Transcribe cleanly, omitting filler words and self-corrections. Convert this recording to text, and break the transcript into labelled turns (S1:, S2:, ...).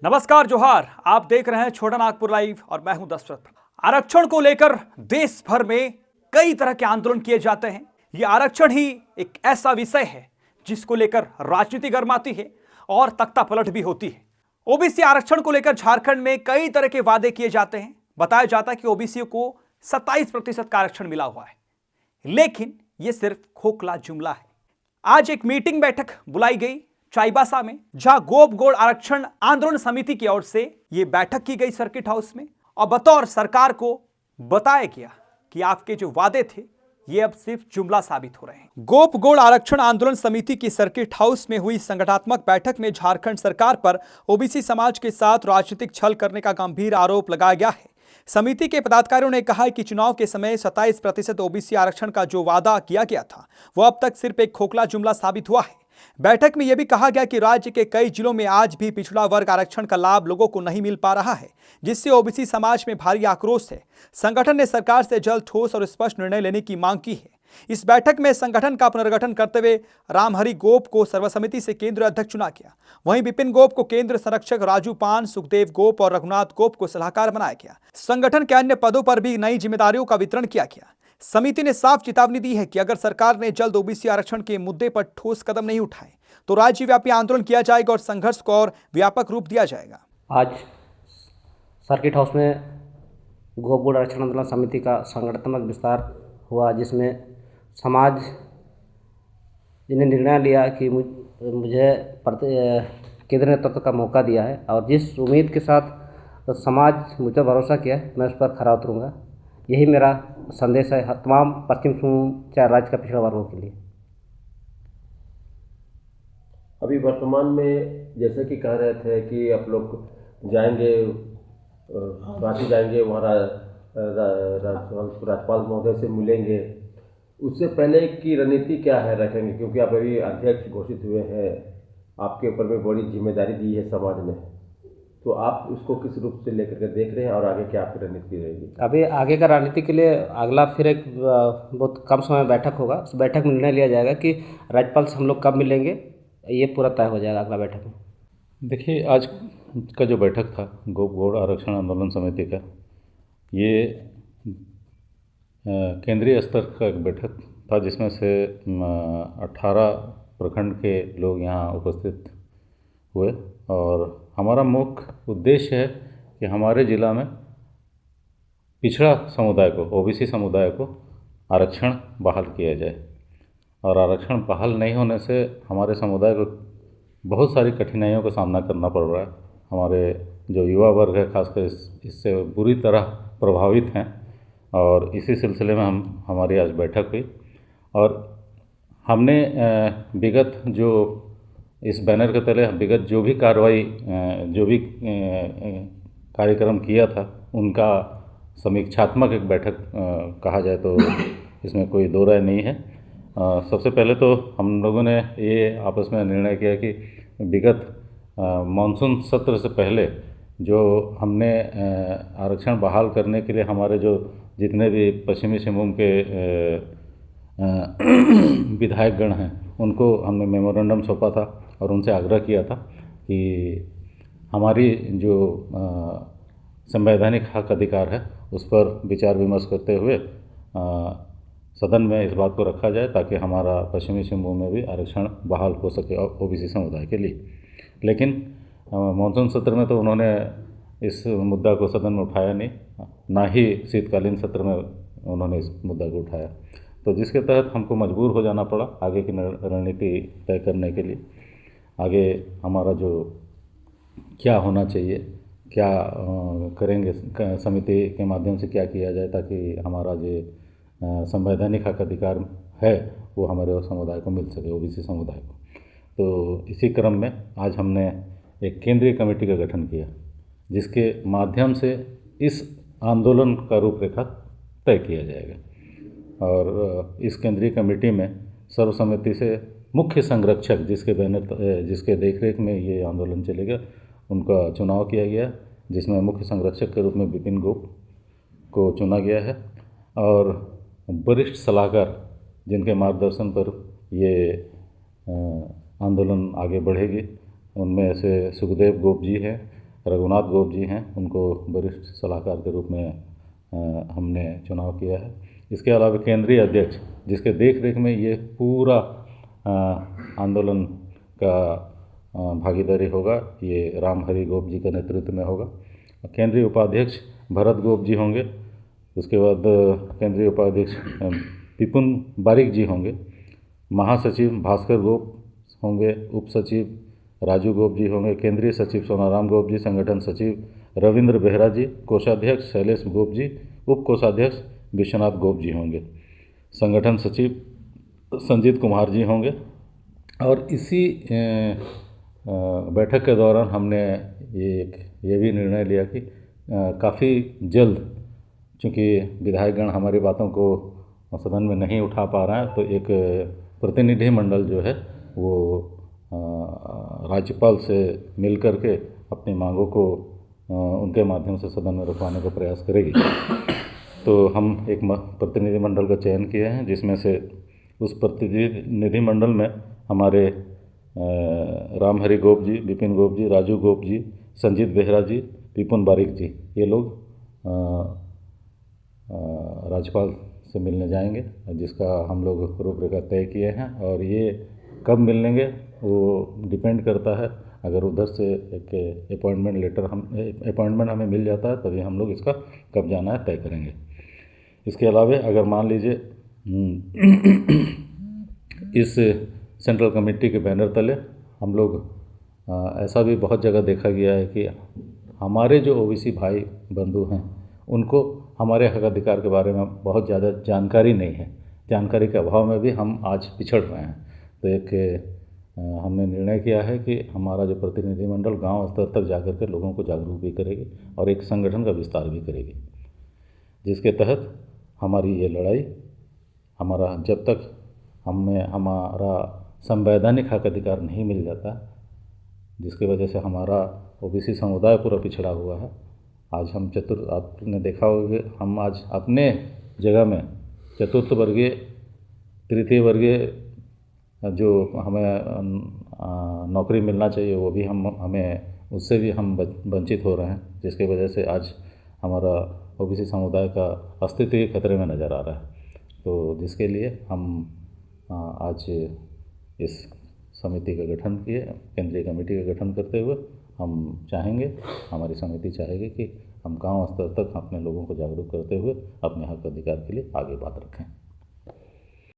S1: नमस्कार जोहार। आप देख रहे हैं छोटा नागपुर लाइव और मैं हूं दशरथ। आरक्षण को लेकर देश भर में कई तरह के आंदोलन किए जाते हैं। यह आरक्षण ही एक ऐसा विषय है जिसको लेकर राजनीति गर्माती है और तख्ता पलट भी होती है। ओबीसी आरक्षण को लेकर झारखंड में कई तरह के वादे किए जाते हैं। बताया जाता है कि ओबीसी को 27% का आरक्षण मिला हुआ है, लेकिन यह सिर्फ खोखला जुमला है। आज एक मीटिंग बैठक बुलाई गई चाईबासा में, जहां गोप गोड़ आरक्षण आंदोलन समिति की ओर से यह बैठक की गई सर्किट हाउस में, और बतौर सरकार को बताया गया कि आपके जो वादे थे ये अब सिर्फ जुमला साबित हो रहे हैं। गोप गोड़ आरक्षण आंदोलन समिति की सर्किट हाउस में हुई संगठनात्मक बैठक में झारखंड सरकार पर ओबीसी समाज के साथ राजनीतिक छल करने का गंभीर आरोप लगाया गया है। समिति के पदाधिकारियों ने कहा है कि चुनाव के समय 27% ओबीसी आरक्षण का जो वादा किया गया था वो अब तक सिर्फ एक खोखला जुमला साबित हुआ है। बैठक में यह भी कहा गया कि राज्य के कई जिलों में आज भी पिछड़ा वर्ग आरक्षण का लाभ लोगों को नहीं मिल पा रहा है, जिससे ओबीसी समाज में भारी आक्रोश है। संगठन ने सरकार से जल्द ठोस और स्पष्ट निर्णय लेने की मांग की है। इस बैठक में संगठन का पुनर्गठन करते हुए रामहरि गोप को सर्वसमिति से केंद्रीय अध्यक्ष चुना गया। वहीं विपिन गोप को केंद्र संरक्षक, राजू पान, सुखदेव गोप और रघुनाथ गोप को सलाहकार बनाया गया। संगठन के अन्य पदों पर भी नई जिम्मेदारियों का वितरण किया गया। समिति ने साफ चेतावनी दी है कि अगर सरकार ने जल्द ओबीसी आरक्षण के मुद्दे पर ठोस कदम नहीं उठाए तो राज्यव्यापी आंदोलन किया जाएगा और संघर्ष को और व्यापक रूप दिया जाएगा।
S2: आज सर्किट हाउस में गोप गोड़ आरक्षण आंदोलन समिति का संगठनात्मक विस्तार हुआ, जिसमें समाज ने निर्णय लिया कि मुझे केंद्र नेतृत्व का मौका दिया है और जिस उम्मीद के साथ समाज मुझ पर भरोसा किया है मैं उस पर खरा उतरूँगा। यही मेरा संदेश है तमाम पश्चिम चाहे राज्य का पिछड़ा वर्गों के लिए।
S3: अभी वर्तमान में जैसे कि कह रहे थे कि आप लोग जाएंगे, रांची जाएंगे, वहाँ राज्यपाल महोदय से मिलेंगे, उससे पहले की रणनीति क्या है रखेंगे? क्योंकि आप अभी अध्यक्ष घोषित हुए हैं, आपके ऊपर में बड़ी जिम्मेदारी दी है समाज ने, तो आप उसको किस रूप से लेकर के देख रहे हैं और आगे क्या आपकी रणनीति रहेगी?
S2: अभी आगे का रणनीति के लिए अगला फिर एक बहुत कम समय बैठक होगा। उस बैठक में निर्णय लिया जाएगा कि राज्यपाल से हम लोग कब मिलेंगे, ये पूरा तय हो जाएगा अगला बैठक में।
S4: देखिए, आज का जो बैठक था गोप गोड़ आरक्षण आंदोलन समिति का, ये केंद्रीय स्तर का एक बैठक था जिसमें से 18 प्रखंड के लोग यहाँ उपस्थित हुए और हमारा मुख्य उद्देश्य है कि हमारे ज़िला में पिछड़ा समुदाय को, ओबीसी समुदाय को आरक्षण बहाल किया जाए। और आरक्षण बहाल नहीं होने से हमारे समुदाय को बहुत सारी कठिनाइयों का सामना करना पड़ रहा है। हमारे जो युवा वर्ग है खासकर इससे बुरी तरह प्रभावित हैं और इसी सिलसिले में हमारी आज बैठक हुई और हमने विगत जो इस बैनर के तले विगत जो भी कार्रवाई, जो भी कार्यक्रम किया था, उनका समीक्षात्मक एक बैठक कहा जाए तो इसमें कोई दो राय नहीं है। सबसे पहले तो हम लोगों ने ये आपस में निर्णय किया कि विगत मानसून सत्र से पहले जो हमने आरक्षण बहाल करने के लिए हमारे जो जितने भी पश्चिमी सिंहभूम के विधायकगण हैं उनको हमने मेमोरेंडम सौंपा था और उनसे आग्रह किया था कि हमारी जो संवैधानिक हक अधिकार है उस पर विचार विमर्श करते हुए सदन में इस बात को रखा जाए ताकि हमारा पश्चिमी सिंहभूम में भी आरक्षण बहाल हो सके ओबीसी समुदाय के लिए। लेकिन मानसून सत्र में तो उन्होंने इस मुद्दा को सदन में उठाया नहीं, ना ही शीतकालीन सत्र में उन्होंने इस मुद्दा को उठाया, तो जिसके तहत हमको मजबूर हो जाना पड़ा आगे की रणनीति तय करने के लिए। आगे हमारा जो क्या होना चाहिए, क्या करेंगे, समिति के माध्यम से क्या किया जाए ताकि हमारा जो संवैधानिक हक अधिकार है वो हमारे समुदाय को मिल सके, ओबीसी समुदाय को। तो इसी क्रम में आज हमने एक केंद्रीय कमेटी का गठन किया जिसके माध्यम से इस आंदोलन का रूपरेखा तय किया जाएगा और इस केंद्रीय कमेटी में सर्वसम्मति से मुख्य संरक्षक जिसके देखरेख में ये आंदोलन चलेगा उनका चुनाव किया गया, जिसमें मुख्य संरक्षक के रूप में विपिन गोप को चुना गया है और वरिष्ठ सलाहकार जिनके मार्गदर्शन पर ये आंदोलन आगे बढ़ेगी उनमें से सुखदेव गोप जी हैं, रघुनाथ गोप जी हैं, उनको वरिष्ठ सलाहकार के रूप में हमने चुनाव किया है। इसके अलावा केंद्रीय अध्यक्ष, जिसके देख रेख में ये पूरा आंदोलन का भागीदारी होगा, ये राम हरि गोप जी के नेतृत्व में होगा। केंद्रीय उपाध्यक्ष भरत गोप जी होंगे। उसके बाद केंद्रीय उपाध्यक्ष विपुन बारिक जी होंगे। महासचिव भास्कर गोप होंगे। उप सचिव राजू गोप जी होंगे। केंद्रीय सचिव सोनाराम गोप जी, संगठन सचिव रविंद्र बेहरा जी, कोषाध्यक्ष शैलेश गोप जी, उप कोषाध्यक्ष विश्वनाथ गोप जी होंगे। संगठन सचिव संजीत कुमार जी होंगे। और इसी बैठक के दौरान हमने ये भी निर्णय लिया कि काफ़ी जल्द, चूँकि विधायकगण हमारी बातों को सदन में नहीं उठा पा रहे हैं, तो एक प्रतिनिधि मंडल जो है वो राज्यपाल से मिल कर के अपनी मांगों को उनके माध्यम से सदन में रखवाने का प्रयास करेगी। तो हम एक प्रतिनिधि मंडल का चयन किए हैं, जिसमें से उस प्रतिनिधि मंडल में हमारे राम हरि गोप जी, विपिन गोप जी, राजू गोप जी, संजीत बेहरा जी, विपुन बारिक जी, ये लोग राज्यपाल से मिलने जाएंगे, जिसका हम लोग रूपरेखा तय किए हैं। और ये कब मिलेंगे वो डिपेंड करता है, अगर उधर से एक अपॉइंटमेंट हमें मिल जाता है तभी हम लोग इसका कब जाना है तय करेंगे। इसके अलावा अगर मान लीजिए इस सेंट्रल कमेटी के बैनर तले हम लोग, ऐसा भी बहुत जगह देखा गया है कि हमारे जो ओबीसी भाई बंधु हैं उनको हमारे हक अधिकार के बारे में बहुत ज़्यादा जानकारी नहीं है। जानकारी के अभाव में भी हम आज पिछड़ रहे हैं। तो एक हमने निर्णय किया है कि हमारा जो प्रतिनिधिमंडल गांव स्तर तक जाकर के लोगों को जागरूक भी करेगी और एक संगठन का विस्तार भी करेगी, जिसके तहत हमारी ये लड़ाई, हमारा जब तक हमारा संवैधानिक हक अधिकार नहीं मिल जाता, जिसकी वजह से हमारा ओबीसी समुदाय पूरा पिछड़ा हुआ है। आज हम आपने देखा होगा कि हम आज अपने जगह में चतुर्थ वर्गीय, तृतीय वर्गीय जो हमें नौकरी मिलना चाहिए वो भी हमें उससे भी हम वंचित हो रहे हैं, जिसकी वजह से आज हमारा ओबीसी समुदाय का अस्तित्व ही खतरे में नज़र आ रहा है। तो जिसके लिए हम आज इस समिति का गठन किए, केंद्रीय कमेटी का गठन करते हुए हम चाहेंगे, हमारी समिति चाहेगी कि हम गांव स्तर तक अपने लोगों को जागरूक करते हुए अपने हक अधिकार के लिए आगे बात रखें।